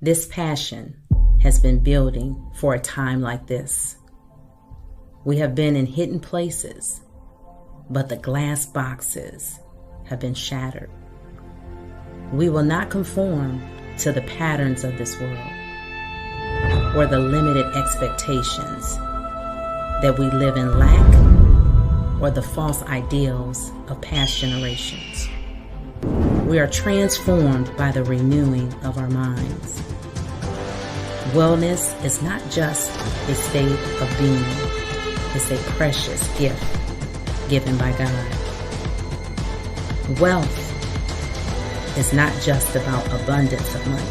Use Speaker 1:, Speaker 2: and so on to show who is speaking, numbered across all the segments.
Speaker 1: This passion has been building for a time like this. We have been in hidden places, but the glass boxes have been shattered. We will not conform to the patterns of this world or the limited expectations that we live in lack or the false ideals of past generations. We are transformed by the renewing of our minds. Wellness is not just a state of being, it's a precious gift given by God. Wealth is not just about abundance of money,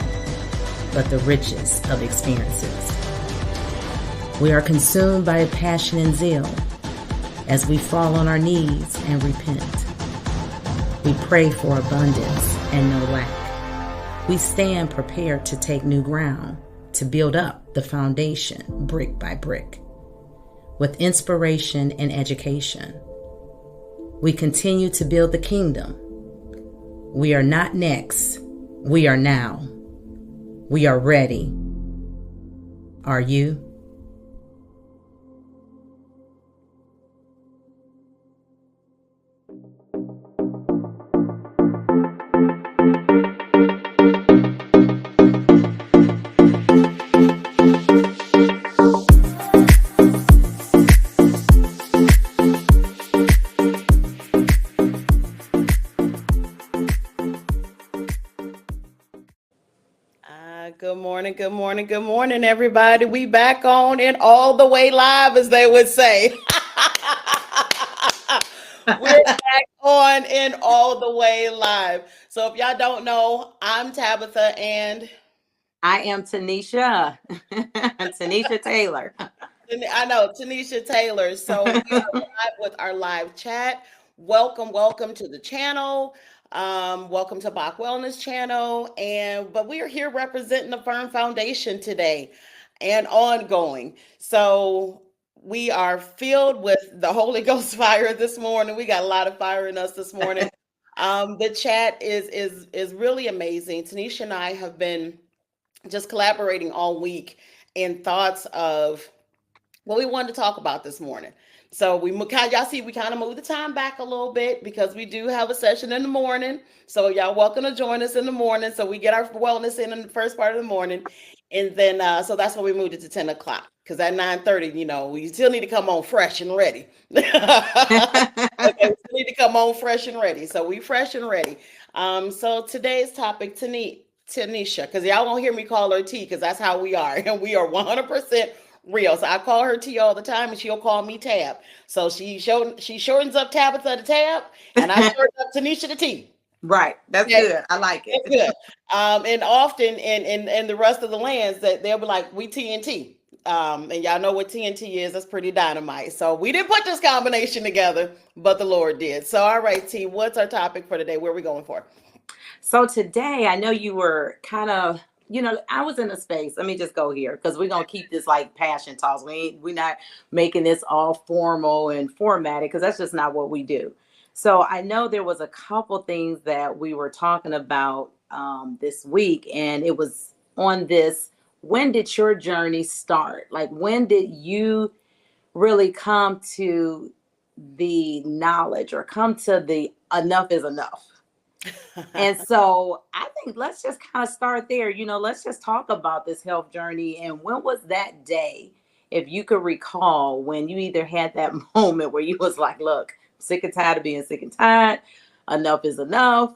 Speaker 1: but the riches of experiences. We are consumed by a passion and zeal as we fall on our knees and repent. We pray for abundance and no lack. We stand prepared to take new ground, to build up the foundation brick by brick. With inspiration and education, we continue to build the kingdom. We are not next, we are now. We are ready. Are you?
Speaker 2: Good morning, everybody. We back on and all the way live, as they would say. We're back on and all the way live. So if y'all don't know, I'm Tabitha and
Speaker 1: I am Tanisha. Tanisha Taylor.
Speaker 2: I know, Tanisha Taylor. So we are live with our live chat. Welcome to the channel. Welcome to Bach Wellness channel. But we are here representing the Firm Foundation today and ongoing. So we are filled with the Holy Ghost fire this morning. We got a lot of fire in us this morning. The chat is really amazing. Tanisha and I have been just collaborating all week in thoughts of what we wanted to talk about this morning. So y'all see, we kind of moved the time back a little bit because we do have a session in the morning. So y'all welcome to join us in the morning. So we get our wellness in the first part of the morning. And then, so that's why we moved it to 10 o'clock. Because at 9:30, we still need to come on fresh and ready. Okay, we still need to come on fresh and ready. So we fresh and ready. So today's topic, Tanisha, because y'all won't hear me call her T, because that's how we are. And we are 100% real. So I call her T all the time, and she'll call me Tab. So she shortens up Tabitha to Tab, and I shorten up Tanisha to T.
Speaker 1: Right. That's good. I like it.
Speaker 2: It's good. And often in the rest of the lands, that they'll be like, we TNT. And y'all know what TNT is. That's pretty dynamite. So we didn't put this combination together, but the Lord did. So all right, T, what's our topic for today? Where are we going for?
Speaker 1: So today, I know you were kind of, I was in a space. Let me just go here because we're going to keep this like passion talks. We're not making this all formal and formatted because that's just not what we do. So I know there was a couple things that we were talking about this week, and it was on this, when did your journey start? Like, when did you really come to the knowledge or come to the enough is enough? And so I think let's just kind of start there. Let's just talk about this health journey. And when was that day, if you could recall, when you either had that moment where you was like, look, I'm sick and tired of being sick and tired. Enough is enough.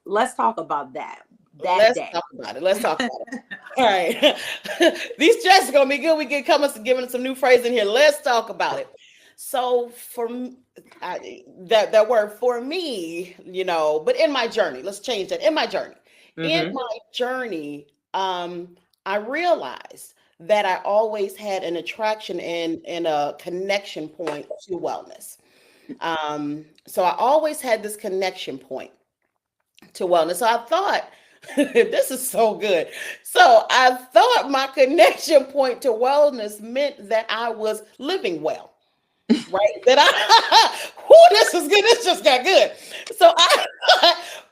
Speaker 1: Let's talk about that.
Speaker 2: Let's talk about it. All right. These chats are going to be good. We get giving some new phrase in here. Let's talk about it. So that word for me, but in my journey, let's change that. In my journey, I realized that I always had an attraction and a connection point to wellness. So I always had this connection point to wellness. So I thought, this is so good. So I thought my connection point to wellness meant that I was living well. Right? This is good. This just got good. So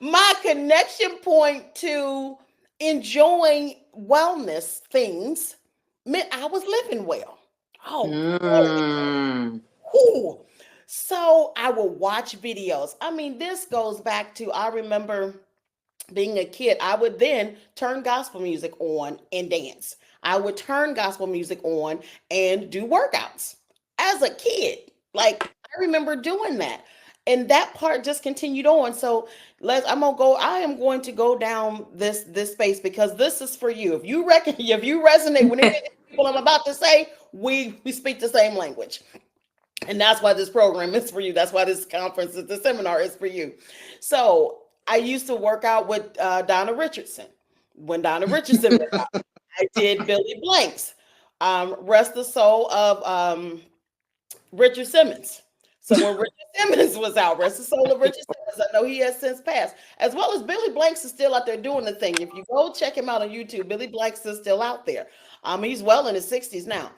Speaker 2: my connection point to enjoying wellness things meant I was living well. Oh,
Speaker 1: Mm.
Speaker 2: cool. So I will watch videos. I mean, this goes back to, I remember being a kid, I would then turn gospel music on and dance. I would turn gospel music on and do workouts as a kid. Like, I remember doing that. And that part just continued on. So I am going to go down this space because this is for you. If you reckon if you resonate with any of the people I'm about to say, we speak the same language. And that's why this program is for you. That's why this conference, the seminar is for you. So I used to work out with Donna Richardson. When Donna Richardson was out, I did Billy Blanks. Rest the soul of Richard Simmons. So when Richard Simmons was out, rest the soul of Richard Simmons. I know he has since passed, as well as Billy Blanks is still out there doing the thing. If you go check him out on YouTube, Billy Blanks is still out there. He's well in his 60s now.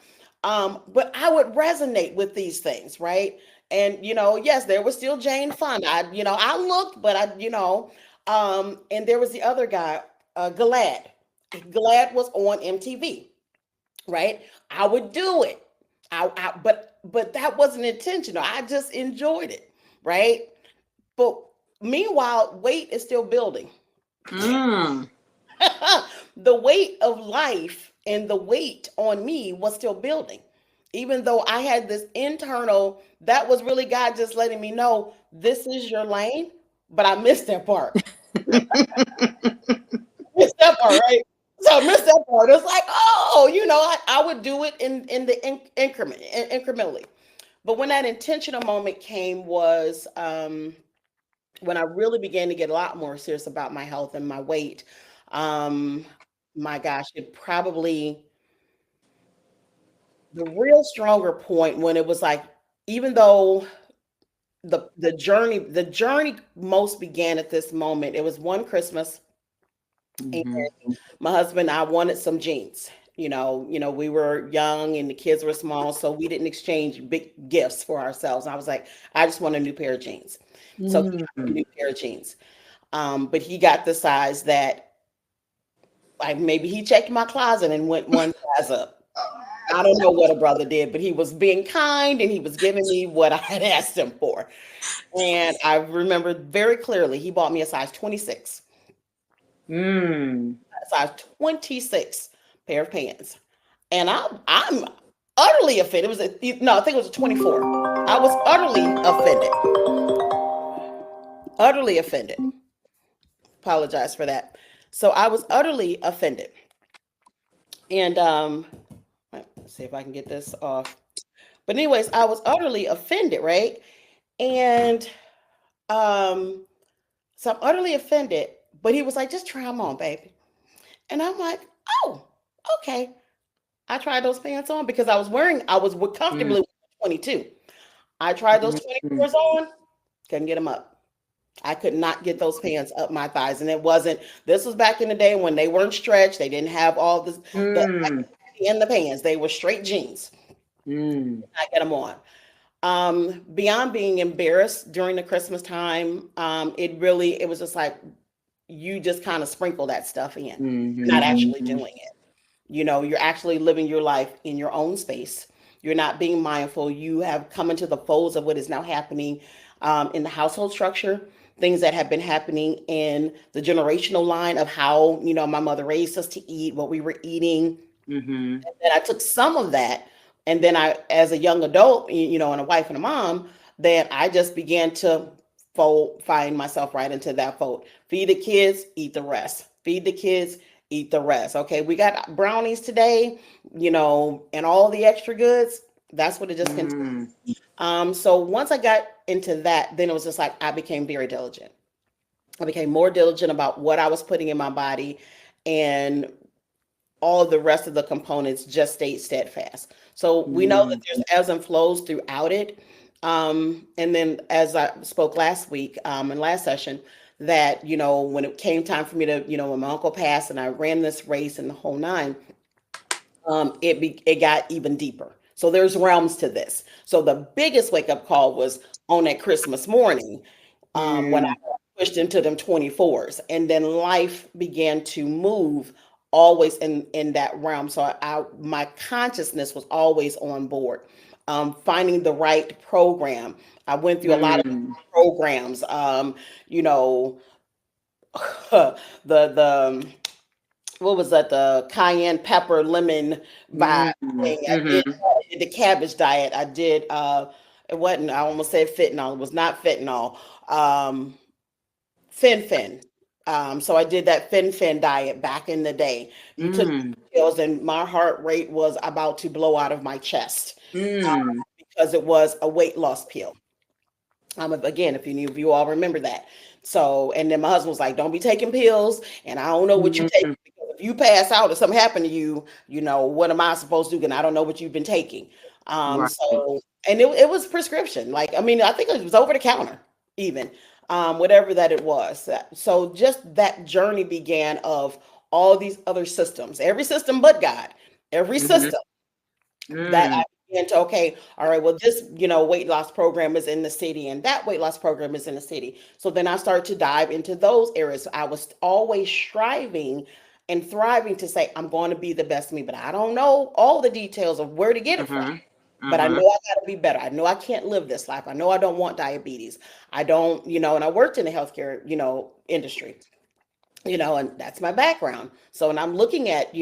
Speaker 2: But I would resonate with these things, right? And yes, there was still Jane Fonda. I looked, but and there was the other guy, Galad. Galad was on MTV, right? I would do it. But that wasn't intentional. I just enjoyed it, right? But meanwhile, weight is still building.
Speaker 1: Mm.
Speaker 2: The weight of life and the weight on me was still building. Even though I had this internal, that was really God just letting me know this is your lane, but I missed that part. Missed that part, right? So I missed that part. It's like, oh, I would do it in the incrementally. But when that intentional moment came was when I really began to get a lot more serious about my health and my weight. Um, my gosh, it probably the real stronger point when it was like, even though the journey most began at this moment. It was one Christmas, and
Speaker 1: Mhm.
Speaker 2: my husband and I wanted some jeans. We were young and the kids were small, so we didn't exchange big gifts for ourselves. I was like, I just want a new pair of jeans. So he got a
Speaker 1: Mm.
Speaker 2: new pair of jeans. But he got the size that, like, maybe he checked my closet and went one size up. I don't know what a brother did, but he was being kind and he was giving me what I had asked him for. And I remember very clearly he bought me a size 26,
Speaker 1: Mm.
Speaker 2: a size 26 pair of pants. And I'm utterly offended. No, I think it was a 24. I was utterly offended. Utterly offended. Apologize for that. So I was utterly offended. And let's see if I can get this off. But anyways, I was utterly offended, right? And um so I'm utterly offended, but he was like, just try them on, baby. And I'm like, oh, okay. I tried those pants on because I was
Speaker 1: Mm.
Speaker 2: comfortably 22. I tried those
Speaker 1: Mm.
Speaker 2: 24s on, couldn't get them up. I could not get those pants up my thighs. And this was back in the day when they weren't stretched. They didn't have all the
Speaker 1: Mm.
Speaker 2: in the pants. They were straight jeans.
Speaker 1: Mm.
Speaker 2: I get them on. Beyond being embarrassed during the Christmas time, it was just like, you just kind of sprinkle that stuff in. You're not actually
Speaker 1: Mhm.
Speaker 2: doing it. You're actually living your life in your own space. You're not being mindful. You have come into the folds of what is now happening in the household structure, things that have been happening in the generational line of how, my mother raised us to eat, what we were eating.
Speaker 1: Mhm.
Speaker 2: And then I took some of that. And then as a young adult, and a wife and a mom, then I just began to find myself right into that fold. Feed the kids, eat the rest. Feed the kids, eat the rest. Okay, we got brownies today, and all the extra goods. That's what it just continued.
Speaker 1: Mm.
Speaker 2: So once I got into that, then it was just like I became very diligent. I became more diligent about what I was putting in my body, and all the rest of the components just stayed steadfast. So we know that
Speaker 1: Mm.
Speaker 2: there's ebbs and flows throughout it. And then, as I spoke last week, in last session, that when it came time for me to, when my uncle passed and I ran this race and the whole nine, it got even deeper. So there's realms to this. So the biggest wake up call was on that Christmas morning, when I
Speaker 1: Mm.
Speaker 2: pushed into them 24s, and then life began to move always in that realm. So my consciousness was always on board. Finding the right program. I went through a lot of
Speaker 1: Mm,
Speaker 2: programs. You know, the what was that? The cayenne pepper lemon vibe
Speaker 1: mm,
Speaker 2: thing.
Speaker 1: mm-hmm,
Speaker 2: I did the cabbage diet. I did. It wasn't. I almost said fentanyl. It was not fentanyl. Um, Fen. So I did that Fen diet back in the day. You took
Speaker 1: mm,
Speaker 2: pills, and my heart rate was about to blow out of my chest
Speaker 1: mm,
Speaker 2: because it was a weight loss pill. Again, if you all remember that. So, and then my husband was like, "Don't be taking pills, and I don't know what you take
Speaker 1: mm,
Speaker 2: because if you pass out or something happened to you, you know what am I supposed to do? And I don't know what you've been taking."
Speaker 1: right.
Speaker 2: So, and it was prescription. Like, I mean, I think it was over the counter, even, whatever that it was. So, just that journey began of all these other systems, every system but God, every
Speaker 1: Mm-hmm,
Speaker 2: system that I
Speaker 1: mm,
Speaker 2: began to, okay, all right, well, this, weight loss program is in the city and that weight loss program is in the city. So then I started to dive into those areas. I was always striving and thriving to say, I'm going to be the best me, but I don't know all the details of where to get it from.
Speaker 1: mm-hmm,
Speaker 2: But I know
Speaker 1: mm-hmm,
Speaker 2: I got to be better. I know I can't live this life. I know I don't want diabetes. I don't, and I worked in the healthcare, industry, and that's my background. So, and I'm looking at,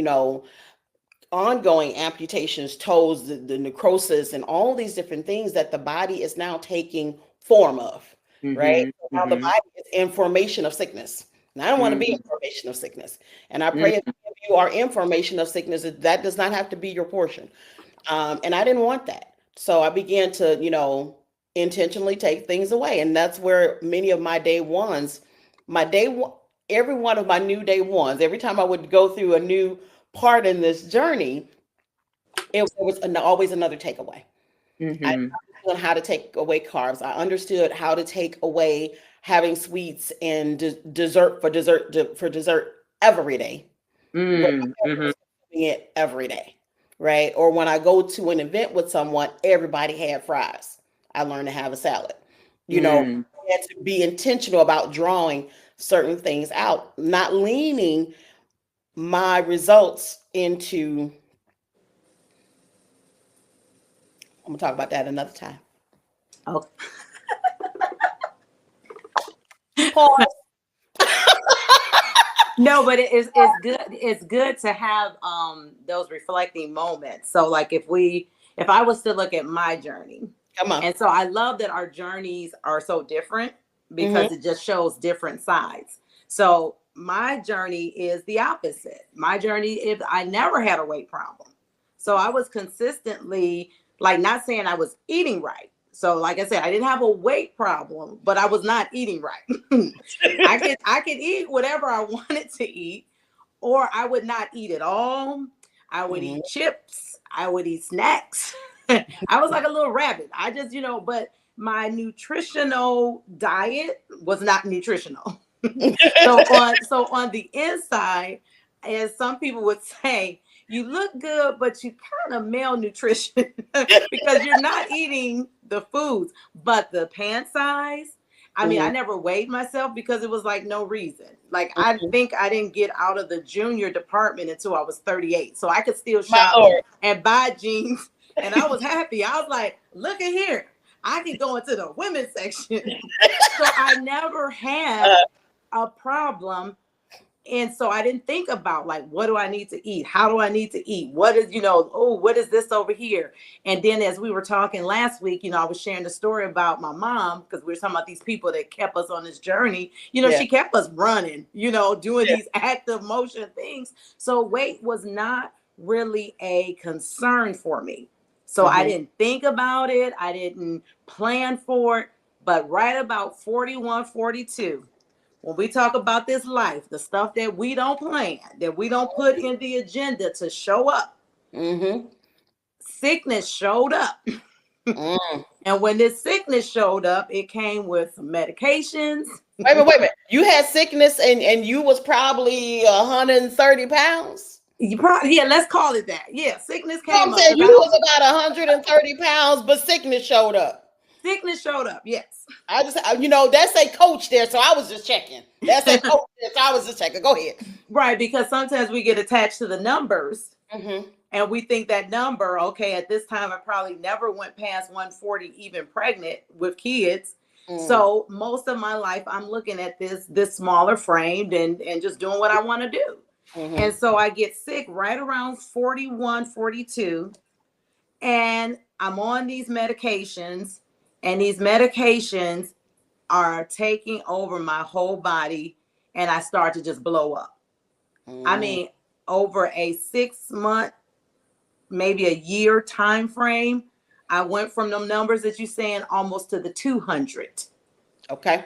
Speaker 2: ongoing amputations, toes, the necrosis, and all these different things that the body is now taking form of, right?
Speaker 1: mm-hmm,
Speaker 2: So now the
Speaker 1: mm-hmm,
Speaker 2: body is in formation of sickness. And I don't want to be in
Speaker 1: mm-hmm,
Speaker 2: formation of sickness. And I pray if you are in formation of sickness, that does not have to be your portion. And I didn't want that. So I began to, intentionally take things away. And that's where many of my day ones, my day one, every one of my new day ones, every time I would go through a new part in this journey, it was always another takeaway. I
Speaker 1: mm-hmm,
Speaker 2: understood how to take away carbs. I understood how to take away having sweets and dessert every day. But I
Speaker 1: mm-hmm,
Speaker 2: was doing it every day, right? Or when I go to an event with someone, everybody had fries. I learned to have a salad.
Speaker 1: mm.
Speaker 2: I had to be intentional about drawing certain things out, not leaning my results into. I'm gonna talk about that another time.
Speaker 1: Oh,
Speaker 2: Pause.
Speaker 1: no, but it's good. It's good to have those reflecting moments. So like if I was to look at my journey,
Speaker 2: Come on.
Speaker 1: and so I love that our journeys are so different
Speaker 2: Mm-hmm.
Speaker 1: because it just shows different sides. So my journey is the opposite. My journey is I never had a weight problem. So I was consistently like not saying I was eating right. So like I said, I didn't have a weight problem, but I was not eating right. I could eat whatever I wanted to eat, or I would not eat at all. I would
Speaker 2: Mm-hmm.
Speaker 1: eat chips. I would eat snacks. I was like a little rabbit. I just, but my nutritional diet was not nutritional. So on the inside, as some people would say, you look good, but you kind of malnutrition because you're not eating the foods. But the pant size, I mean, I
Speaker 2: Mm-hmm.
Speaker 1: never weighed myself because it was like no reason. Like I think I didn't get out of the junior department until I was 38. So I could still
Speaker 2: My
Speaker 1: shop
Speaker 2: Lord.
Speaker 1: and buy jeans. And I was happy. I was like, look at here. I could go into the women's section. So I never had
Speaker 2: Uh,
Speaker 1: a problem. And so I didn't think about like, what do I need to eat? How do I need to eat? What is, oh, what is this over here? And then as we were talking last week, I was sharing the story about my mom because we were talking about these people that kept us on this journey.
Speaker 2: yeah.
Speaker 1: She kept us running, doing
Speaker 2: Yeah.
Speaker 1: these active motion things. So weight was not really a concern for me. So I
Speaker 2: Mm-hmm.
Speaker 1: didn't think about it. I didn't plan for it. But right about 41, 42 when we talk about this life, the stuff that we don't plan, that we don't put in the agenda to show up,
Speaker 2: Mm-hmm.
Speaker 1: sickness showed up.
Speaker 2: Mm.
Speaker 1: And when this sickness showed up, it came with some medications.
Speaker 2: Wait a minute. You had sickness and you was probably 130 pounds.
Speaker 1: Yeah, let's call it that. Yeah, sickness
Speaker 2: You know what
Speaker 1: came
Speaker 2: I'm
Speaker 1: up
Speaker 2: saying?
Speaker 1: because
Speaker 2: You was about 130 pounds, but sickness showed up.
Speaker 1: Sickness showed up. Yes.
Speaker 2: I just, that's a coach there, so I was just checking. That's a coach there, so I was just checking. Go ahead.
Speaker 1: Right, because sometimes we get attached to the numbers
Speaker 2: Mm-hmm.
Speaker 1: and we think that number, okay, at this time I probably never went past 140 even pregnant with kids.
Speaker 2: Mm.
Speaker 1: So most of my life I'm looking at this smaller framed and just doing what I want to do. And
Speaker 2: Mm-hmm.
Speaker 1: so I get sick right around 41, 42, and I'm on these medications, and these medications are taking over my whole body, and I start to just blow up. I
Speaker 2: Mm.
Speaker 1: mean, over a 6 month, maybe a year time frame, I went from them numbers that you're saying almost to the 200.
Speaker 2: Okay.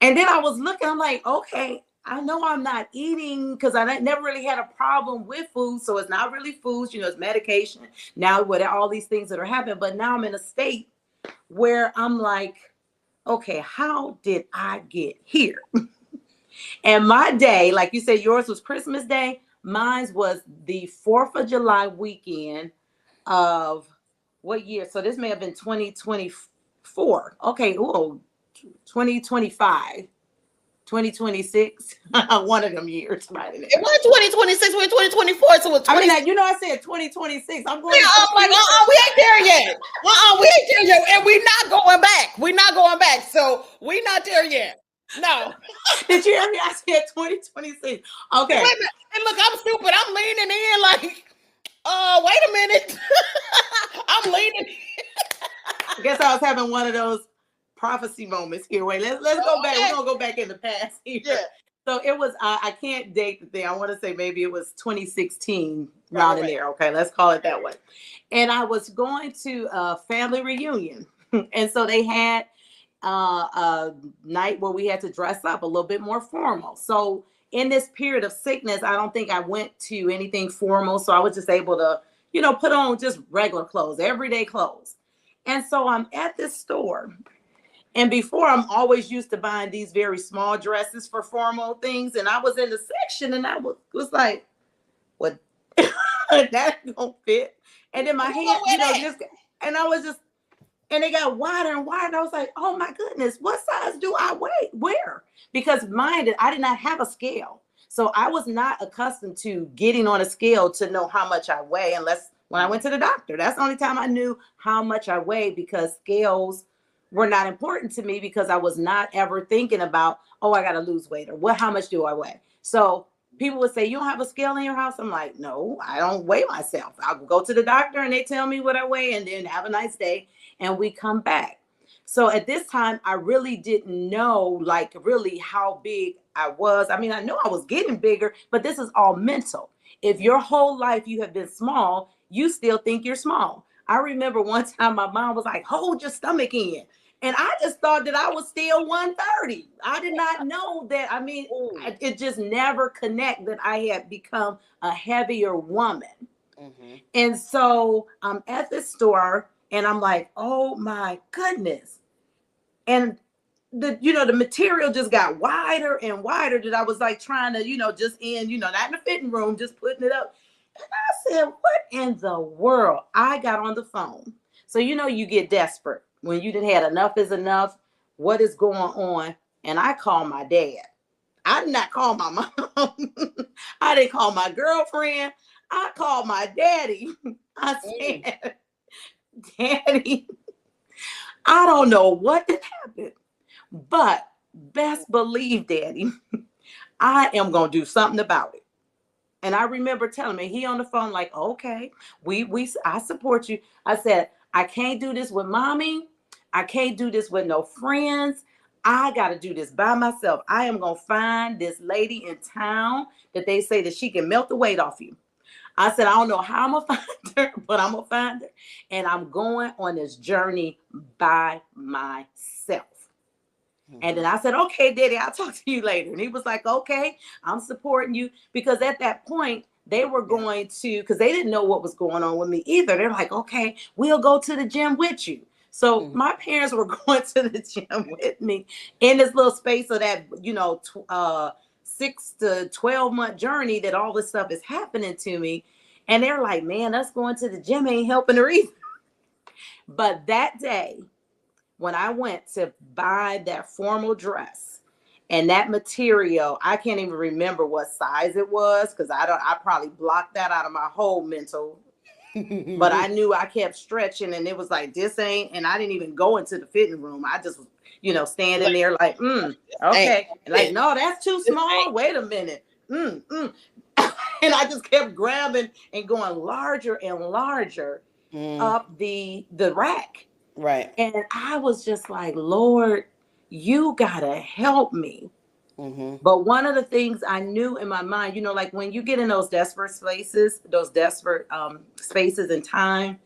Speaker 1: And then I was looking, I'm like, okay, I know I'm not eating because I never really had a problem with food. So it's not really foods, it's medication. Now, with all these things that are happening, but now I'm in a state where I'm like, okay, how did I get here? And my day, like you said, yours was Christmas Day. Mine was the 4th of July weekend of what year? So this may have been 2024. Okay, oh, 2025, 2026. One of them years right in
Speaker 2: It
Speaker 1: there.
Speaker 2: was 2026, we're 2024, so it's
Speaker 1: I mean,
Speaker 2: 20.
Speaker 1: I said 2026. I'm going
Speaker 2: Yeah,
Speaker 1: into the
Speaker 2: I'm like,
Speaker 1: future.
Speaker 2: we ain't there yet. We ain't there yet, and we're not going back. We're not going back, so we're not there yet. No.
Speaker 1: Did you hear me? I said 2026.
Speaker 2: Wait a
Speaker 1: Okay.
Speaker 2: minute. And look, I'm stupid. I'm leaning in like, wait a minute. I'm leaning.
Speaker 1: I guess I was having one of those prophecy moments here. Wait, let's go back. We're
Speaker 2: Okay.
Speaker 1: gonna go back in the past here.
Speaker 2: Yeah.
Speaker 1: So it was I can't date the thing. I want to say maybe it was 2016,
Speaker 2: Right,
Speaker 1: around in
Speaker 2: right.
Speaker 1: there. Okay, let's call it that way. And I was going to a family reunion, and so they had a night where we had to dress up a little bit more formal. So in this period of sickness, I don't think I went to anything formal. So I was just able to, put on just regular clothes, everyday clothes. And so I'm at this store. And before, I'm always used to buying these very small dresses for formal things. And I was in the section and I was like, what? That don't fit. And then my
Speaker 2: Who
Speaker 1: hand,
Speaker 2: gonna wear that?
Speaker 1: and I was just, and they got wider and wider. And I was like, oh my goodness, what size do I wear? Because I did not have a scale. So I was not accustomed to getting on a scale to know how much I weigh unless when I went to the doctor. That's the only time I knew how much I weighed because scales were not important to me because I was not ever thinking about, oh, I got to lose weight or how much do I weigh? So people would say, you don't have a scale in your house? I'm like, no, I don't weigh myself. I'll go to the doctor and they tell me what I weigh and then have a nice day and we come back. So at this time, I really didn't know like really how big I was. I mean, I know I was getting bigger, but this is all mental. If your whole life you have been small, you still think you're small. I remember one time my mom was like, hold your stomach in. And I just thought that I was still 130. I did not know that. I mean,
Speaker 2: Ooh.
Speaker 1: it just never connect that I had become a heavier woman.
Speaker 2: Mm-hmm.
Speaker 1: And so I'm at the store and I'm like, oh my goodness. And the material just got wider and wider that I was like trying to, just not in the fitting room, just putting it up. And I said, what in the world? I got on the phone. So, you get desperate when you didn't had enough is enough. What is going on? And I called my dad. I did not call my mom. I didn't call my girlfriend. I called my daddy. I
Speaker 2: Mm.
Speaker 1: said, Daddy, I don't know what did happen, but best believe, Daddy, I am gonna do something about it. And I remember telling me he on the phone, like, okay, I support you. I said, I can't do this with mommy. I can't do this with no friends. I got to do this by myself. I am going to find this lady in town that they say that she can melt the weight off you. I said, I don't know how I'm going to find her, but I'm going to find her. And I'm going on this journey by myself. And then I said, okay, Daddy, I'll talk to you later. And he was like, okay, I'm supporting you. Because at that point, they were going to, because they didn't know what was going on with me either. They're like, okay, we'll go to the gym with you. So my parents were going to the gym with me in this little space of that, 6 to 12-month journey that all this stuff is happening to me. And they're like, man, us going to the gym ain't helping her either. But that day, when I went to buy that formal dress and that material, I can't even remember what size it was because I probably blocked that out of my whole mental. But I knew I kept stretching and it was like, this ain't, and I didn't even go into the fitting room. I just was, standing
Speaker 2: Like,
Speaker 1: there like,
Speaker 2: ain't
Speaker 1: okay. Like,
Speaker 2: fit.
Speaker 1: no, that's too
Speaker 2: This ain't.
Speaker 1: small. Wait a minute. And I just kept grabbing and going larger and larger
Speaker 2: Mm,
Speaker 1: up the rack.
Speaker 2: right.
Speaker 1: And I was just like, Lord, you gotta help me.
Speaker 2: Mm-hmm.
Speaker 1: But one of the things I knew in my mind, like when you get in those desperate spaces, those desperate spaces in time,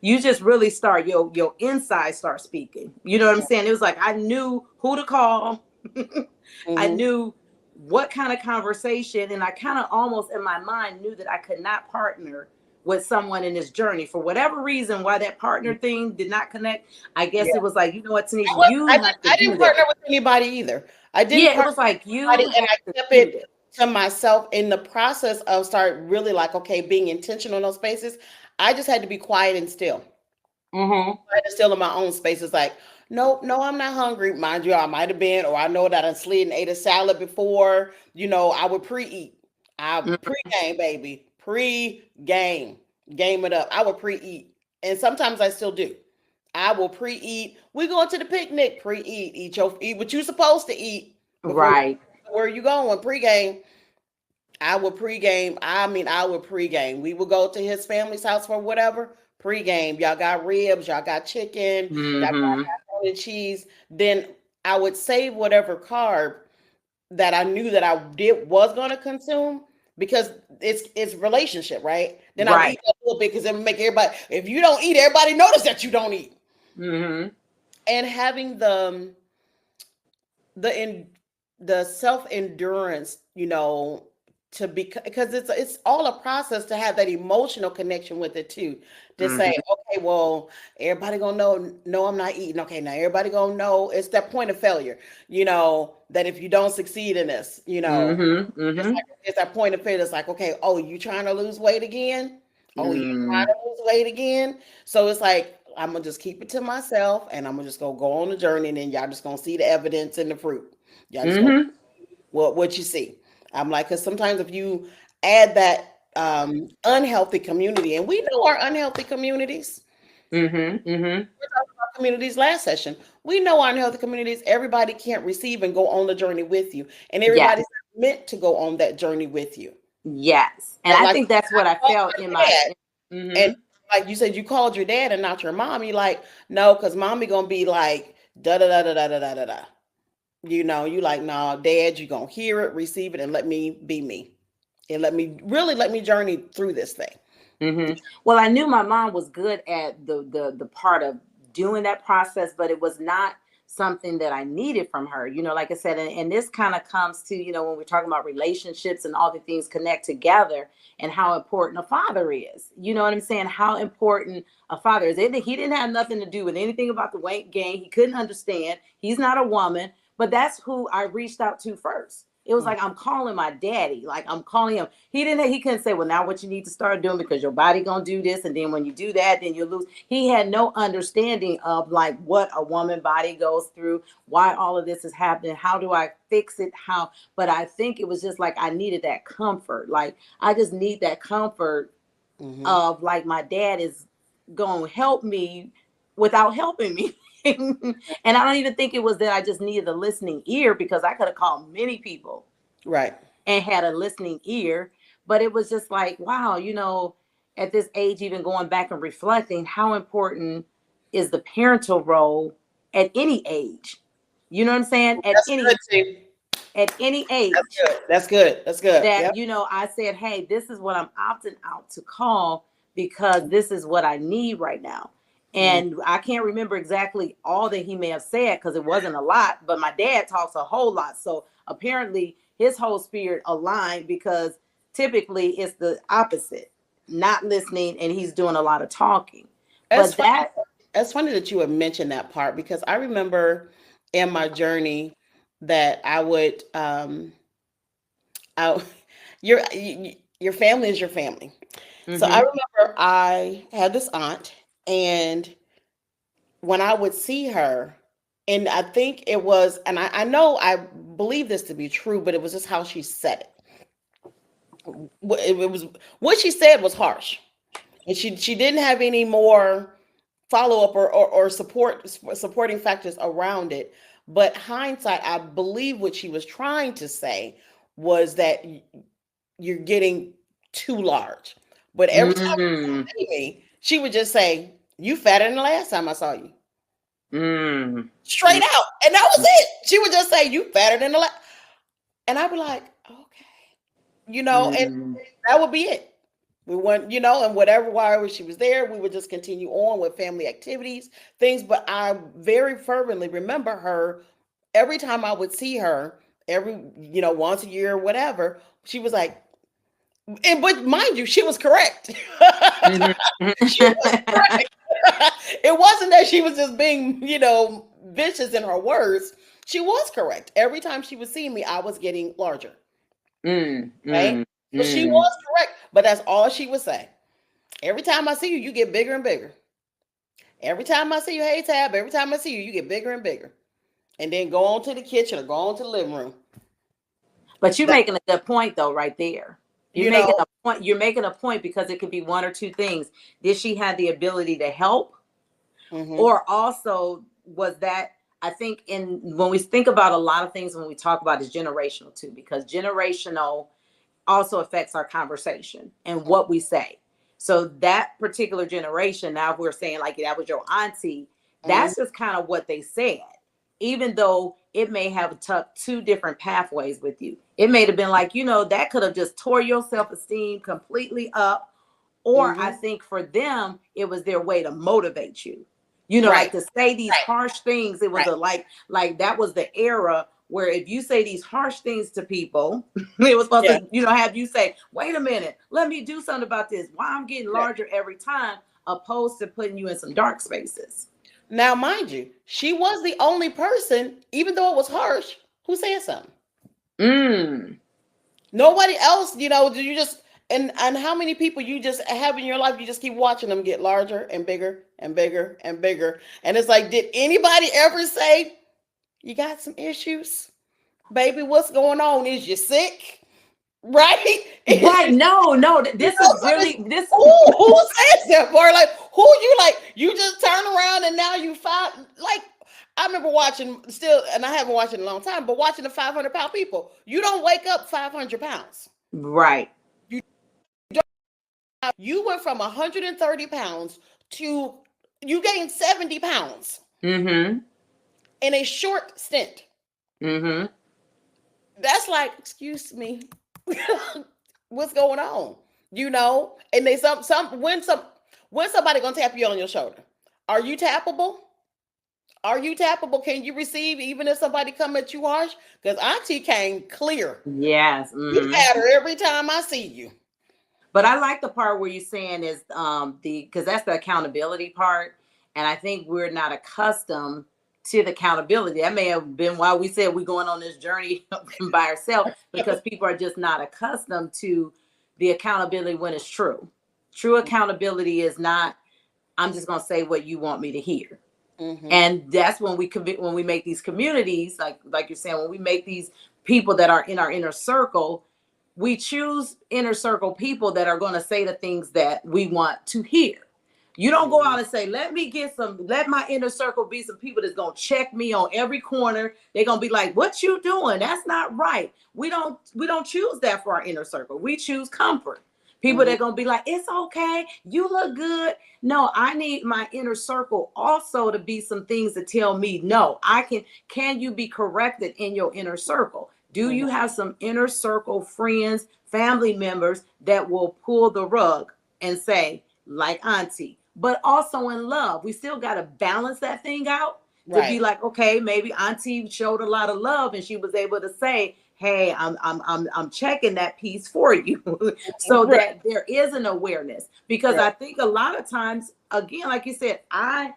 Speaker 1: you just really start your inside start speaking. You know what I'm saying? It was like I knew who to call. I
Speaker 2: Mm-hmm.
Speaker 1: knew what kind of conversation, and I kind of almost in my mind knew that I could not partner with someone in this journey for whatever reason. Why that partner thing did not connect, I guess
Speaker 2: Yeah.
Speaker 1: it was like, you know what, Tanisha,
Speaker 2: I, was,
Speaker 1: you
Speaker 2: I, did,
Speaker 1: have to
Speaker 2: I
Speaker 1: do
Speaker 2: didn't partner
Speaker 1: that.
Speaker 2: with anybody either. I didn't
Speaker 1: Yeah, it
Speaker 2: partner
Speaker 1: was like
Speaker 2: with
Speaker 1: you
Speaker 2: anybody, and
Speaker 1: have
Speaker 2: I
Speaker 1: to
Speaker 2: kept
Speaker 1: do
Speaker 2: it
Speaker 1: this.
Speaker 2: to myself in the process of start really like, okay, being intentional in those spaces. I just had to be quiet and still.
Speaker 1: Mm-hmm.
Speaker 2: Quiet and still in my own space. It's like, nope, no, I'm not hungry. Mind you, I might have been, or I know that I slid and ate a salad before. I would pre-eat. I pre-game, baby. Pre-game. Game it up. I would pre-eat. And sometimes I still do. I will pre-eat. We going to the picnic, pre-eat. Eat what you supposed to eat before
Speaker 1: Right.
Speaker 2: where you going, pre-game. I would pregame. I mean, I would pregame. We would go to his family's house for whatever. Pregame. Y'all got ribs. Y'all got chicken. Y'all got
Speaker 1: Mm-hmm.
Speaker 2: macaroni and cheese. Then I would save whatever carb that I knew that I did was going to consume because it's relationship, right? Then I would eat
Speaker 1: Right.
Speaker 2: a little bit because it would make everybody. If you don't eat, everybody notice that you don't eat.
Speaker 1: Mm-hmm.
Speaker 2: And having the in the self endurance, to be because it's all a process to have that emotional connection with it too. To say,
Speaker 1: Mm-hmm.
Speaker 2: okay, well, everybody gonna know, no, I'm not eating. Okay, now everybody gonna know it's that point of failure. That if you don't succeed in this,
Speaker 1: Mm-hmm.
Speaker 2: it's
Speaker 1: Mm-hmm.
Speaker 2: like it's that point of failure. It's like, okay, oh, you trying to lose weight again? Oh, you trying
Speaker 1: Mm-hmm.
Speaker 2: to lose weight again? So it's like I'm gonna just keep it to myself, and I'm gonna just go on the journey, and then y'all just gonna see the evidence and the fruit. Y'all just gonna
Speaker 1: Mm-hmm.
Speaker 2: what you see. I'm like, because sometimes if you add that unhealthy community, and we know our unhealthy communities.
Speaker 1: Mm-hmm. Mm-hmm.
Speaker 2: We talked about communities last session. We know our unhealthy communities. Everybody can't receive and go on the journey with you, and
Speaker 1: Yes.
Speaker 2: everybody's not meant to go on that journey with you.
Speaker 1: Yes. And
Speaker 2: Right?
Speaker 1: I
Speaker 2: Like
Speaker 1: think that's what I
Speaker 2: called
Speaker 1: felt in
Speaker 2: my
Speaker 1: my.
Speaker 2: dad, and
Speaker 1: Mm-hmm.
Speaker 2: like you said, you called your dad and not your mom. You like, no, because mommy gonna be like da da da da da da da da da. You like, nah, dad, you gonna hear it, receive it, and let me be me. And let me journey through this thing.
Speaker 1: Mm-hmm. Well, I knew my mom was good at the part of doing that process, but it was not something that I needed from her. Like I said, and this kind of comes to, when we're talking about relationships and all the things connect together and how important a father is. You know what I'm saying? How important a father is. He didn't have nothing to do with anything about the weight gain. He couldn't understand. He's not a woman, but that's who I reached out to first. It was
Speaker 2: Mm,
Speaker 1: like I'm calling my daddy. Like I'm calling him. He couldn't say, well, now what you need to start doing because your body gonna do this, and then when you do that, then you lose. He had no understanding of like what a woman body goes through, why all of this is happening, how do I fix it, how. But I think it was just like I needed that comfort. Like I just need that comfort
Speaker 2: mm-hmm.
Speaker 1: of like my dad is gonna help me without helping me. And I don't even think it was that I just needed a listening ear because I could have called many people
Speaker 2: Right.
Speaker 1: and had a listening ear. But it was just like, wow, at this age, even going back and reflecting, how important is the parental role at any age? You know what I'm saying? At
Speaker 2: That's good
Speaker 1: any
Speaker 2: too. That's
Speaker 1: age
Speaker 2: good. That's good. That's good.
Speaker 1: that,
Speaker 2: Yep.
Speaker 1: I said, hey, this is what I'm opting out to call because this is what I need right now.
Speaker 2: Mm,
Speaker 1: And I can't remember exactly all that he may have said because it wasn't a lot, but my dad talks a whole lot. So apparently his whole spirit aligned because typically it's the opposite, not listening, and he's doing a lot of talking.
Speaker 2: It's
Speaker 1: But
Speaker 2: funny.
Speaker 1: that,
Speaker 2: It's funny that you would mention that part because I remember in my journey that I would I your family is your family. So I
Speaker 1: mm-hmm,
Speaker 2: remember I had this aunt, and when I would see her, And I think it was, and I know I believe this to be true, but it was just how she said it. It was what she said was harsh, and she didn't have any more follow up or supporting factors around it. But hindsight, I believe what she was trying to say was that you're getting too large. But every time
Speaker 1: Mm,
Speaker 2: she see me, she would just say, "You fatter than the last time I saw you."
Speaker 1: mm,
Speaker 2: Straight out. And that was it. She would just say, "You fatter than the last." And I'd be like, "Okay." And
Speaker 1: mm.
Speaker 2: that would be it. We went, and whatever, while she was there, we would just continue on with family activities, things. But I very fervently remember her every time I would see her, once a year or whatever. She was like, but mind you, she was correct.
Speaker 1: Mhm.
Speaker 2: She was correct. It wasn't that she was just being, vicious in her words. She was correct. Every time she would see me, I was getting larger.
Speaker 1: Mm,
Speaker 2: Right?
Speaker 1: mm,
Speaker 2: So she
Speaker 1: mm.
Speaker 2: was correct, but that's all she would say. Every time I see you, you get bigger and bigger. Every time I see you, hey Tab, every time I see you, you get bigger and bigger. And then go on to the kitchen or go on to the living room.
Speaker 1: But you're
Speaker 2: That,
Speaker 1: making a good point though, right there. You're
Speaker 2: you
Speaker 1: making
Speaker 2: know,
Speaker 1: a point. You're making a point because it could be one or two things. Did she have the ability to help?
Speaker 2: hmm
Speaker 1: Or also was that, I think, in when we think about a lot of things, when we talk about, is generational too, because generational also affects our conversation and what we say. So that particular generation, now if we're saying like that was your auntie,
Speaker 2: hmm
Speaker 1: that's just kind of what they said. Even though it may have took two different pathways with you. It may have been like, that could have just tore your self-esteem completely up. Or I
Speaker 2: hmm
Speaker 1: think for them, it was their way to motivate you.
Speaker 2: right,
Speaker 1: Like to say these
Speaker 2: right,
Speaker 1: harsh things. It was
Speaker 2: right.
Speaker 1: a like that was the era where if you say these harsh things to people, it was supposed
Speaker 2: Yeah,
Speaker 1: to, have you say, wait a minute, let me do something about this. Why I'm getting
Speaker 2: yeah.
Speaker 1: larger every time, opposed to putting you in some dark spaces.
Speaker 2: Now, mind you, she was the only person, even though it was harsh, who said something.
Speaker 1: Mm.
Speaker 2: Nobody else, do you just and how many people you just have in your life, you just keep watching them get larger and bigger and bigger and bigger. And it's like, did anybody ever say, you got some issues? Baby, what's going on? Is you sick? Right? Is
Speaker 1: Right. No, no. This is
Speaker 2: so this
Speaker 1: really this.
Speaker 2: who says that for? Like, who you like? You just turn around and now you five like I remember watching still, and I haven't watched it in a long time, but watching the 500-pound people. You don't wake up 500 pounds.
Speaker 1: Right.
Speaker 2: You you went from 130 pounds to you gained 70 pounds
Speaker 1: Mm-hmm.
Speaker 2: in a short stint.
Speaker 1: Mm-hmm.
Speaker 2: That's like, excuse me, what's going on? And they when somebody gonna tap you on your shoulder? Are you tappable? Are you tappable? Can you receive even if somebody come at you harsh? Because Auntie came clear.
Speaker 1: Yes.
Speaker 2: You
Speaker 1: Mm-hmm.
Speaker 2: had her every time I see you.
Speaker 1: But I like the part where you're saying is the because that's the accountability part. And I think we're not accustomed to the accountability. That may have been why we said we're going on this journey by ourselves, because people are just not accustomed to the accountability when it's true. True accountability is not, I'm just gonna say what you want me to hear.
Speaker 2: Mm-hmm.
Speaker 1: And that's when we make these communities, like you're saying, when we make these people that are in our inner circle, we choose inner circle people that are going to say the things that we want to hear. You don't go out and say, let my inner circle be some people that's going to check me on every corner. They're going to be like, what you doing? That's not right. We don't choose that for our inner circle. We choose comfort. People that
Speaker 2: Mm-hmm.
Speaker 1: are going to be like, it's okay. You look good. No, I need my inner circle also to be some things to tell me, no, can you be corrected in your inner circle? Do
Speaker 2: Mm-hmm.
Speaker 1: you have some inner circle friends, family members that will pull the rug and say, like auntie, but also in love? We still got to balance that thing out to be
Speaker 2: Right.
Speaker 1: like, okay, maybe auntie showed a lot of love and she was able to say, hey, I'm checking that piece for you. So
Speaker 2: Right.
Speaker 1: that there is an awareness, because
Speaker 2: Right.
Speaker 1: I think a lot of times, again, like you said, I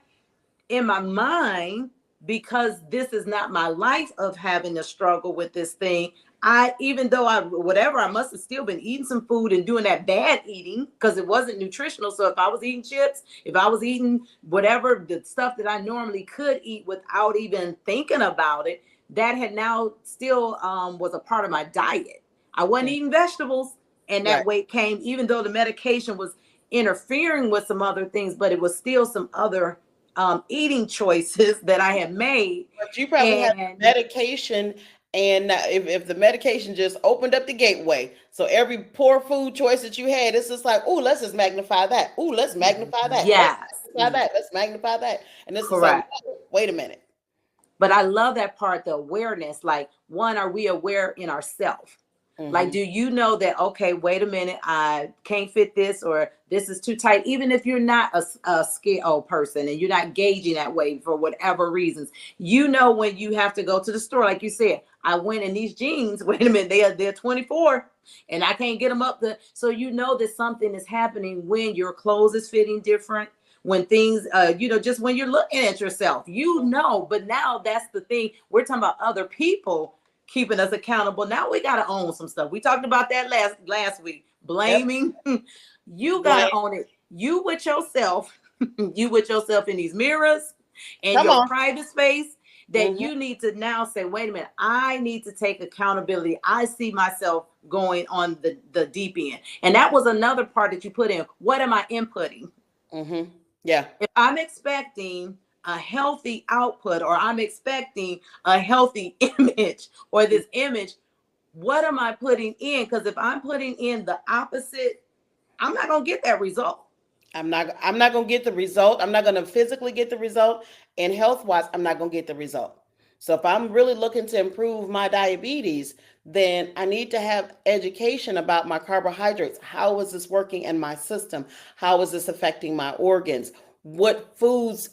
Speaker 1: in my mind because this is not my life of having to struggle with this thing. I, even though I, whatever, I must have still been eating some food and doing that bad eating because it wasn't nutritional. So if I was eating chips, if I was eating whatever the stuff that I normally could eat without even thinking about it, that had now still was a part of my diet. I wasn't
Speaker 2: Mm.
Speaker 1: eating vegetables, and
Speaker 2: Right.
Speaker 1: that weight came, even though the medication was interfering with some other things, but it was still some other eating choices that I had made.
Speaker 2: But you probably had
Speaker 1: And
Speaker 2: medication, and if the medication just opened up the gateway, so every poor food choice that you had, it's just like, oh, let's just magnify that. Oh, let's magnify that. Let's
Speaker 1: yes,
Speaker 2: magnify that. Let's magnify that. And this is like,
Speaker 1: correct.
Speaker 2: whoa, wait a minute.
Speaker 1: But I love that part, the awareness. Like, one, are we aware in ourselves? Like,
Speaker 2: Hmm.
Speaker 1: do you know that, okay, wait a minute, I can't fit this, or this is too tight? Even if you're not a scale person and you're not gauging that way for whatever reasons, you know, when you have to go to the store, like you said, I went in these jeans, wait a minute, they're 24 and I can't get them up the, so you know that something is happening when your clothes is fitting different, when things, just when you're looking at yourself, but now that's the thing. We're talking about other people keeping us accountable. Now we got to own some stuff. We talked about that last week.
Speaker 2: Yep.
Speaker 1: Blaming. You got
Speaker 2: Blame.
Speaker 1: to own it. You with yourself. You with yourself in these mirrors and
Speaker 2: Come
Speaker 1: your
Speaker 2: on.
Speaker 1: private space, that
Speaker 2: Hmm.
Speaker 1: you need to now say, wait a minute, I need to take accountability. I see myself going on the deep end. And that was another part that you put in. What am I inputting?
Speaker 2: Hmm. Yeah.
Speaker 1: If I'm expecting a healthy output, or I'm expecting a healthy image, or this image, what am I putting in? Because if I'm putting in the opposite, I'm not going to get that result.
Speaker 2: I'm not going to get the result. I'm not going to physically get the result, and health wise I'm not going to get the result. So if I'm really looking to improve my diabetes, then I need to have education about my carbohydrates. How is this working in my system? How is this affecting my organs? What foods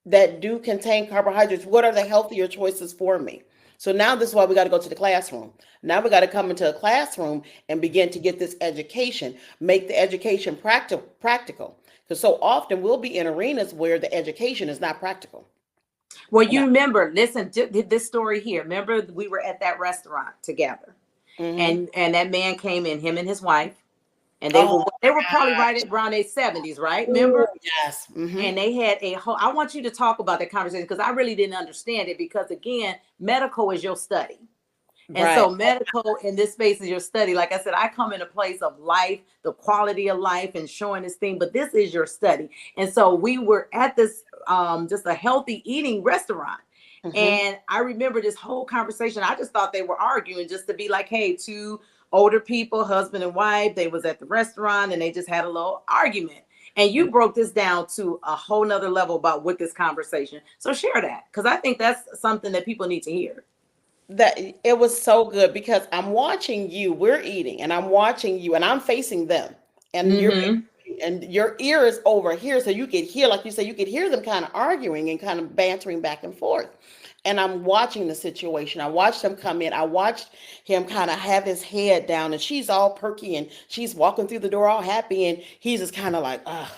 Speaker 2: that do contain carbohydrates, what are the healthier choices for me? So now this is why we got to go to the classroom. Now we got to come into a classroom and begin to get this education, make the education practical. Because so often we'll be in arenas where the education is not practical.
Speaker 1: Well,
Speaker 2: And
Speaker 1: you remember, listen to this story here. Remember, we were at that restaurant together,
Speaker 2: mm-hmm.
Speaker 1: and that man came in, him and his wife, and they
Speaker 2: Oh
Speaker 1: were
Speaker 2: my
Speaker 1: they were probably right
Speaker 2: gosh.
Speaker 1: at around their 70s, right?
Speaker 2: Ooh,
Speaker 1: Remember?
Speaker 2: yes. Mm-hmm.
Speaker 1: And they had a whole, I want you to talk about that conversation because I really didn't understand it, because again, medical is your study. And
Speaker 2: Right.
Speaker 1: so medical in this space is your study. Like I said, I come in a place of life, the quality of life and showing this thing, but this is your study. And so we were at this just a healthy eating restaurant.
Speaker 2: Mm-hmm.
Speaker 1: And I remember this whole conversation. I just thought they were arguing just to be like, hey, two older people, husband and wife, they was at the restaurant and they just had a little argument. And you broke this down to a whole nother level about what this conversation. So share that, because I think that's something that people need to hear.
Speaker 2: That it was so good because I'm watching you, we're eating, and I'm watching you, and I'm facing them, and
Speaker 1: Mm-hmm.
Speaker 2: your ear is over here, so you could hear, like you said, you could hear them kind of arguing and kind of bantering back and forth. And I'm watching the situation. I watched him come in. I watched him kind of have his head down, and she's all perky, and she's walking through the door all happy, and he's just kind of like, ugh,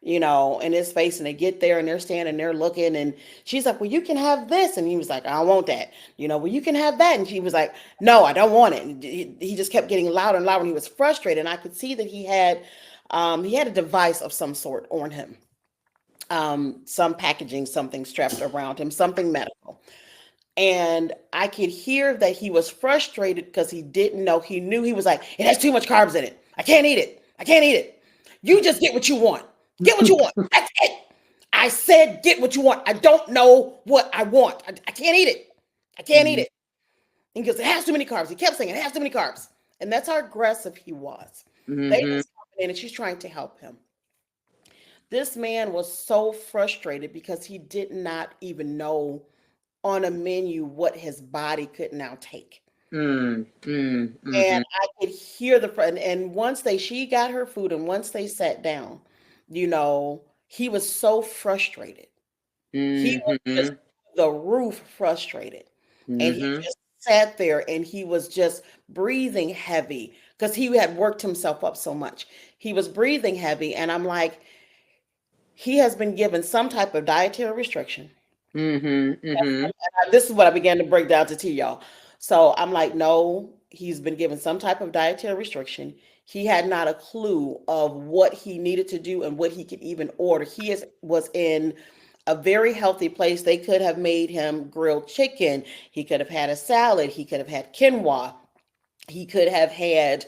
Speaker 2: in his face. And they get there and they're standing there looking, and she's like, well, you can have this. And he was like, I don't want that. Well, you can have that. And she was like, no, I don't want it. And he just kept getting louder and louder, and he was frustrated. And I could see that he had a device of some sort on him, some packaging, something strapped around him, something medical. And I could hear that he was frustrated because he didn't know. He knew, he was like, it has too much carbs in it. I can't eat it. I can't eat it. You just get what you want. Get what you want. That's it. I said, get what you want. I don't know what I want. I can't eat it. I can't eat it. And he goes, it has too many carbs. He kept saying, it has too many carbs. And that's how aggressive he was.
Speaker 1: Mm-hmm.
Speaker 2: Ladies coming in and she's trying to help him. This man was so frustrated because he did not even know on a menu what his body could now take.
Speaker 1: Mm, mm,
Speaker 2: And
Speaker 1: mhm,
Speaker 2: I could hear and once she got her food, and once they sat down, he was so frustrated. He was just
Speaker 1: mhm,
Speaker 2: through the roof frustrated. And he
Speaker 1: mhm.
Speaker 2: just sat there and he was just breathing heavy because he had worked himself up so much. He was breathing heavy. And I'm like, he has been given some type of dietary restriction.
Speaker 1: Mhm. Mhm.
Speaker 2: This is what I began to break down to y'all. So I'm like, no, he's been given some type of dietary restriction. He had not a clue of what he needed to do and what he could even order. Was in a very healthy place. They could have made him grilled chicken. He could have had a salad. He could have had quinoa. He could have had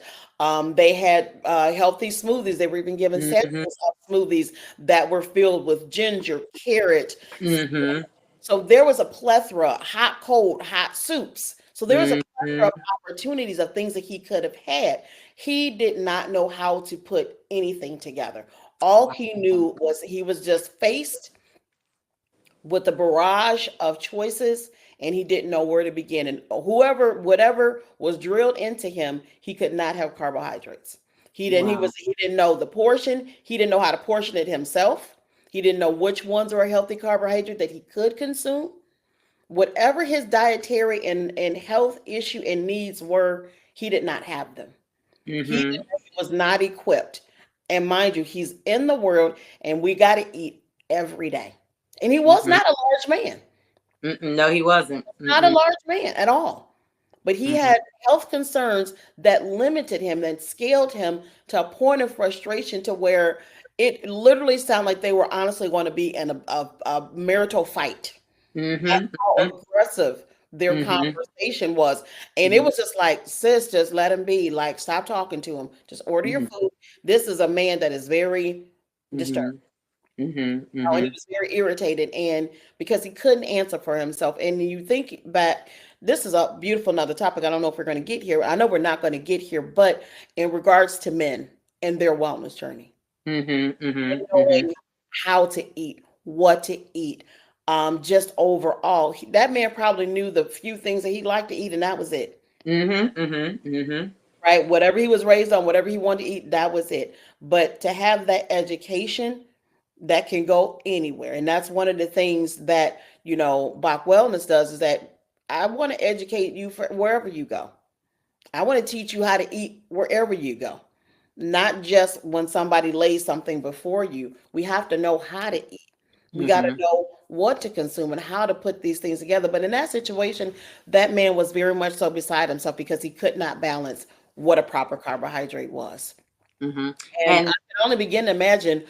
Speaker 2: they had healthy smoothies. They were even given
Speaker 1: Mhm.
Speaker 2: samples of smoothies that were filled with ginger, carrot.
Speaker 1: Mhm.
Speaker 2: So there was a plethora, hot, cold, hot soups. So there was a plethora
Speaker 1: Mhm.
Speaker 2: of opportunities of things that he could have had. He did not know how to put anything together. All he
Speaker 1: Wow.
Speaker 2: knew was he was just faced with a barrage of choices, and he didn't know where to begin. And whatever was drilled into him, he could not have carbohydrates.
Speaker 1: Wow.
Speaker 2: He didn't know the portion. He didn't know how to portion it himself. He didn't know which ones are a healthy carbohydrate that he could consume. Whatever his dietary and health issue and needs were, he did not have them. He
Speaker 1: Mhm.
Speaker 2: was not equipped. And mind you, he's in the world and we got to eat every day. And he was
Speaker 1: Mhm.
Speaker 2: not a large man,
Speaker 1: Mm-mm. No, he wasn't.
Speaker 2: not a
Speaker 1: Mm-mm.
Speaker 2: large man at all. But he
Speaker 1: Mhm.
Speaker 2: had health concerns that limited him and scaled him to a point of frustration to where it literally sounded like they were honestly going to be in a marital fight. That's
Speaker 1: Mhm.
Speaker 2: how aggressive their
Speaker 1: Mhm.
Speaker 2: conversation was. And it
Speaker 1: Mhm.
Speaker 2: was just like, sis, just let him be. Like, stop talking to him. Just order your
Speaker 1: Mhm.
Speaker 2: food. This is a man that is very disturbed.
Speaker 1: Mhm. Mhm.
Speaker 2: And he
Speaker 1: Mhm.
Speaker 2: was very irritated, and because he couldn't answer for himself. And you think back, this is a beautiful another topic. I don't know if we're going to get here. I know we're not going to get here, but in regards to men and their wellness journey,
Speaker 1: Mhm. Mhm. Mhm.
Speaker 2: knowing how to eat, what to eat, just overall, that man probably knew the few things that he liked to eat, and that was it.
Speaker 1: Mhm. Mhm. Mhm.
Speaker 2: Right? Whatever he was raised on, whatever he wanted to eat, that was it. But to have that education that can go anywhere. And that's one of the things that, Bach Wellness does is that I want to educate you for wherever you go. I want to teach you how to eat wherever you go, not just when somebody lays something before you. We have to know how to eat. We got to
Speaker 1: Mhm.
Speaker 2: know what to consume and how to put these things together. But in that situation, that man was very much so beside himself because he could not balance what a proper carbohydrate was.
Speaker 1: Mhm.
Speaker 2: And I
Speaker 1: And
Speaker 2: can only begin to imagine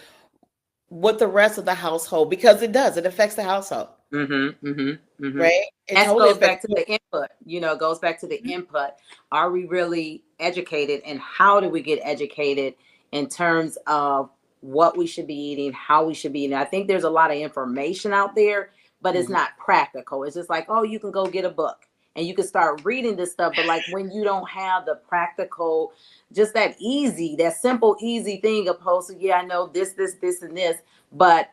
Speaker 2: what the rest of the household, because it does, it affects the household,
Speaker 1: mhm. Mhm. Mhm.
Speaker 2: right? It
Speaker 1: That
Speaker 2: totally
Speaker 1: goes
Speaker 2: affects.
Speaker 1: back to the input. It goes back to the input. Are we really educated, and how do we get educated in terms of what we should be eating, how we should be eating? I think there's a lot of information out there, but it's
Speaker 2: Mhm.
Speaker 1: not practical. It's just like, oh, you can go get a book and you can start reading this stuff, but like when you don't have the practical, just that simple, easy thing opposed to, yeah, I know this, and this, but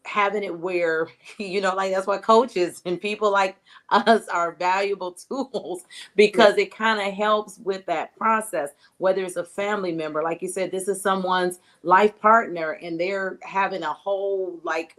Speaker 1: having it where like that's why coaches and people like us are valuable tools,
Speaker 2: Yeah,
Speaker 1: because it kind of helps with that process, whether it's a family member, like you said, this is someone's life partner and they're having a whole, like,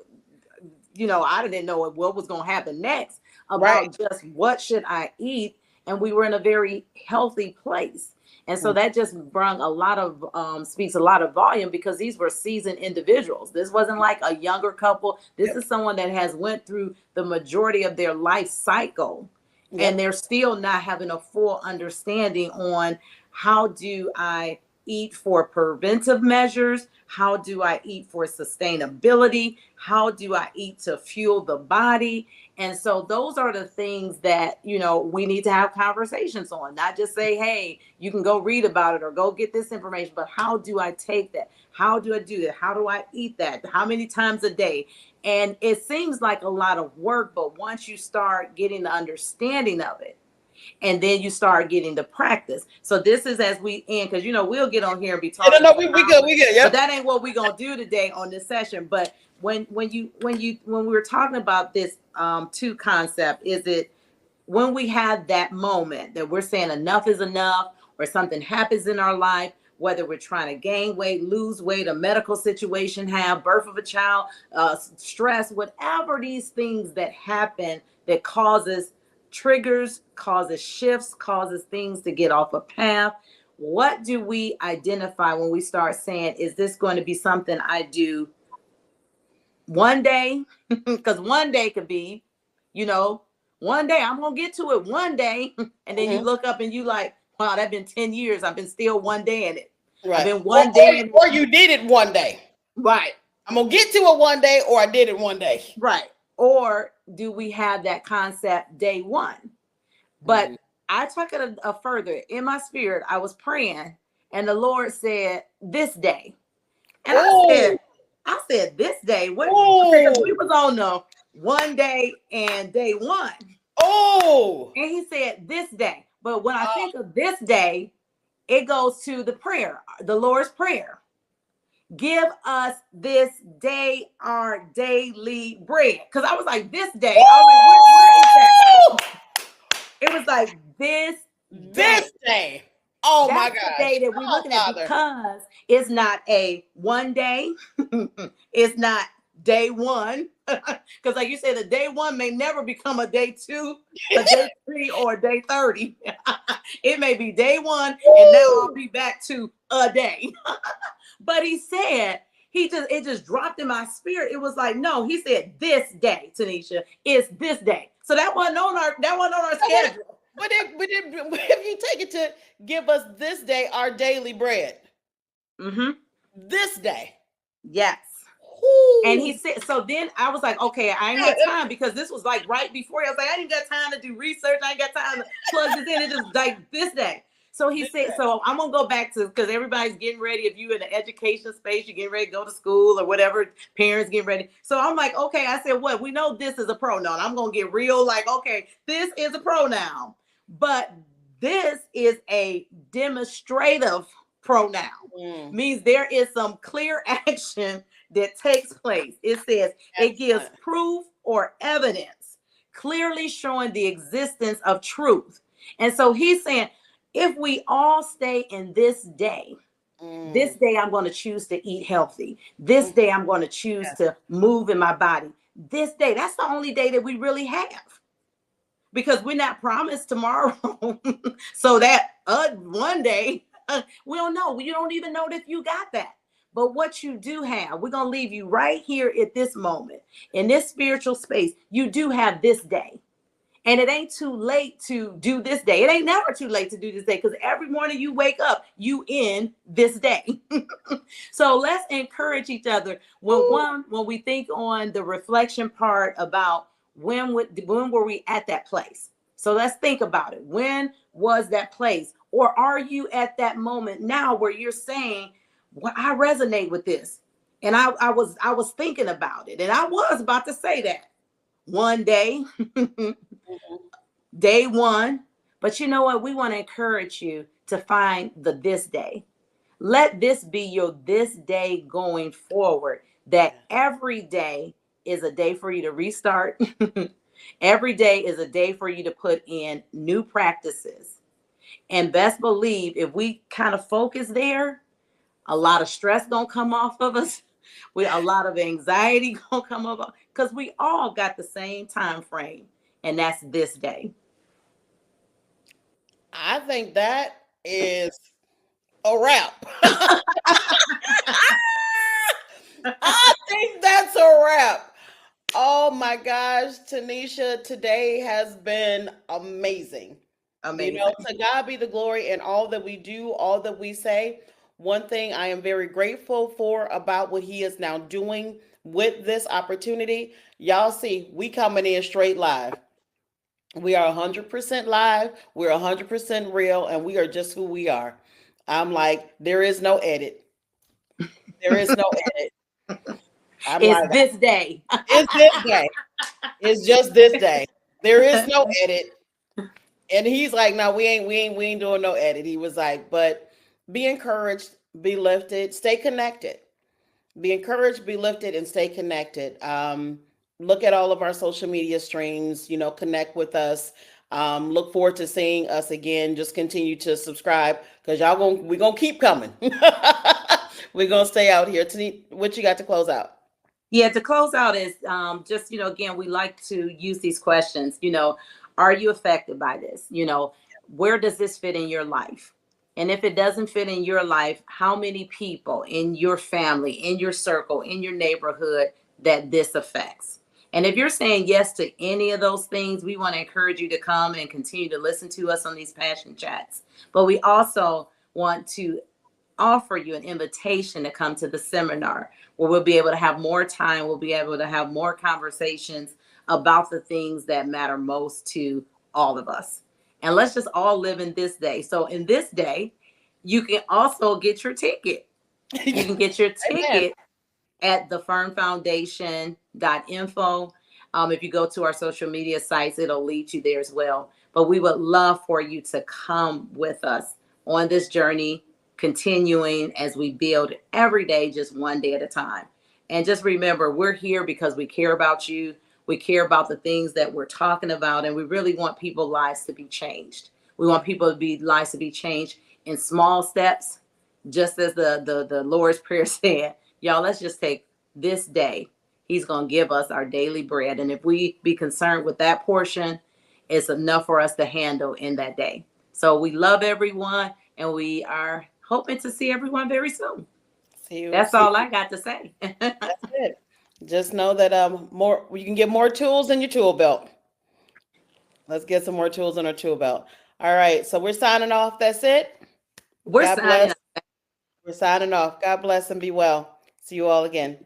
Speaker 1: I didn't know what was going to happen next
Speaker 2: right.
Speaker 1: about just what should I eat. And we were in a very healthy place. And so
Speaker 2: Mhm.
Speaker 1: that just brought a lot of, speaks a lot of volume, because these were seasoned individuals. This wasn't like a younger couple. This is
Speaker 2: Yep.
Speaker 1: someone that has went through the majority of their life cycle, and
Speaker 2: Yep.
Speaker 1: they're still not having a full understanding on how do I eat for preventive measures? How do I eat for sustainability? How do I eat to fuel the body? And so those are the things that, we need to have conversations on, not just say, hey, you can go read about it or go get this information, but how do I take that? How do I do that? How do I eat that? How many times a day? And it seems like a lot of work, but once you start getting the understanding of it, and then you start getting the practice. So this is as we end, because we'll get on here and be
Speaker 2: Yeah,
Speaker 1: talking
Speaker 2: no, no,
Speaker 1: for
Speaker 2: we good,
Speaker 1: hours,
Speaker 2: we good.
Speaker 1: but
Speaker 2: Yep.
Speaker 1: that ain't what we're gonna do today on this session. But when we were talking about this two concept, is it when we have that moment that we're saying enough is enough, or something happens in our life, whether we're trying to gain weight, lose weight, a medical situation, have birth of a child, stress, whatever these things that happen that causes triggers, causes shifts, causes things to get off a path. What do we identify when we start saying, is this going to be something I do one day, because one day could be, you know, one day I'm gonna get to it one day, and then you
Speaker 2: Mhm.
Speaker 1: look up and you like, wow, that's been 10 years. I've been still one day in it. I've
Speaker 2: Right.
Speaker 1: been one day in it.
Speaker 2: Or you did it one day.
Speaker 1: Right,
Speaker 2: I'm gonna get to it one day, or I did it one day.
Speaker 1: right. Or do we have that concept day one? But
Speaker 2: Mhm.
Speaker 1: I took it a further. In my spirit, I was praying, and the Lord said, "This day." And
Speaker 2: Oh,
Speaker 1: I said, "This day." What? Because we
Speaker 2: oh,
Speaker 1: was on the one day and day one,
Speaker 2: oh.
Speaker 1: and He said, "This day." But when I think of this day, it goes to the prayer, the Lord's prayer. Give us this day our daily bread. Because I was like, this day. I was like, where is that?
Speaker 2: Woo!
Speaker 1: It was like this day.
Speaker 2: This day. Oh my
Speaker 1: That's the
Speaker 2: gosh.
Speaker 1: day that we're
Speaker 2: Come on,
Speaker 1: looking at,
Speaker 2: Father.
Speaker 1: because it's not a one day. It's not day one. Because like you said, the day one may never become a day two, a day three, or a day 30. It may be day one, and now I'll
Speaker 2: Woo!
Speaker 1: be back to a day. But he said, it just dropped in my spirit. It was like, no, he said this day, Tanisha, is this day. So that wasn't on our schedule.
Speaker 2: If you take it to give us this day our daily bread,
Speaker 1: Mm-hmm.
Speaker 2: this day.
Speaker 1: Yes. And
Speaker 2: Woo!
Speaker 1: he said, so then I was like, okay, I ain't got time, because this was like right before. I was like, I ain't got time to do research. I ain't got time to plug this in. It's just like this day. So he
Speaker 2: This
Speaker 1: said,
Speaker 2: day.
Speaker 1: so I'm gonna go back to, because everybody's getting ready. If you in the education space, you're getting ready to go to school or whatever, parents getting ready. So I'm like, okay, I said, what? We know this is a pronoun. I'm gonna get real like, okay, this is a pronoun, but this is a demonstrative pronoun.
Speaker 2: Mm,
Speaker 1: Means there is some clear action that takes place. It says it gives
Speaker 2: excellent.
Speaker 1: proof or evidence, clearly showing the existence of truth. And so he's saying, if we all stay in this
Speaker 2: Mm,
Speaker 1: day I'm going to choose to eat healthy. This
Speaker 2: mm,
Speaker 1: day I'm going to choose
Speaker 2: yes.
Speaker 1: to move in my body. This day, that's the only day that we really have, because we're not promised tomorrow. So that one day, we don't know. You don't even know if you got that. But what you do have, we're going to leave you right here at this moment in this spiritual space. You do have this day. And it ain't too late to do this day. It ain't never too late to do this day, because every morning you wake up, you in this day. So let's encourage each other
Speaker 2: Woo!
Speaker 1: when we think on the reflection part about when were we at that place. So let's think about it. When was that place? Or are you at that moment now where you're saying, well, I resonate with this. And I was thinking about it. And I was about to say that one day.
Speaker 2: Mhm.
Speaker 1: Day one. But you know what? We want to encourage you to find the this day. Let this be your this day going forward. That
Speaker 2: Yeah.
Speaker 1: every day is a day for you to restart. Every day is a day for you to put in new practices. And best believe, if we kind of focus there, a lot of stress gonna come off of us. With a lot of anxiety gonna come up, because we all got the same time frame, and that's this day.
Speaker 2: I think that is a wrap. I think that's a wrap. Oh my gosh, Tanisha, today has been amazing. You know,
Speaker 1: Amazing.
Speaker 2: to God be the glory in all that we do, all that we say. One thing I am very grateful for about what he is now doing with this opportunity. Y'all see, we coming in straight live. We are 100% live. We're 100% real, and we are just who we are. I'm like, there is no edit. There is no edit. I'm
Speaker 1: It's
Speaker 2: like,
Speaker 1: this day.
Speaker 2: it's this day. It's just this day. There is no edit. And he's like, no, we ain't doing no edit. He was like, but be encouraged, be lifted, stay connected. Be encouraged, be lifted, and stay connected. Look at all of our social media streams, connect with us. Look forward to seeing us again. Just continue to subscribe, because we're gonna keep coming. We're gonna stay out here. What you got to close out?
Speaker 1: Yeah, to close out is just, again, we like to use these questions. Are you affected by this? Where does this fit in your life? And if it doesn't fit in your life, how many people in your family, in your circle, in your neighborhood that this affects. And if you're saying yes to any of those things, we want to encourage you to come and continue to listen to us on these passion chats. But we also want to offer you an invitation to come to the seminar where we'll be able to have more time. We'll be able to have more conversations about the things that matter most to all of us. And let's just all live in this day. So, in this day, you can also get your ticket. You can get your
Speaker 2: Amen.
Speaker 1: ticket at thefernfoundation.info. If you go to our social media sites, it'll lead you there as well. But we would love for you to come with us on this journey, continuing as we build every day, just one day at a time. And just remember, we're here because we care about you. We care about the things that we're talking about, and we really want people's lives to be changed. We want people to be lives to be changed in small steps, just as the Lord's Prayer said. Y'all, let's just take this day. He's going to give us our daily bread. And if we be concerned with that portion, it's enough for us to handle in that day. So we love everyone, and we are hoping to see everyone very soon.
Speaker 2: See you.
Speaker 1: That's
Speaker 2: See
Speaker 1: all
Speaker 2: you.
Speaker 1: I got to say.
Speaker 2: That's it. Just know that more you can get more tools in your tool belt. Let's get some more tools in our tool belt. All right, so we're signing off. That's it.
Speaker 1: We're
Speaker 2: God
Speaker 1: signing
Speaker 2: bless. We're signing off. God bless and be well. See you all again.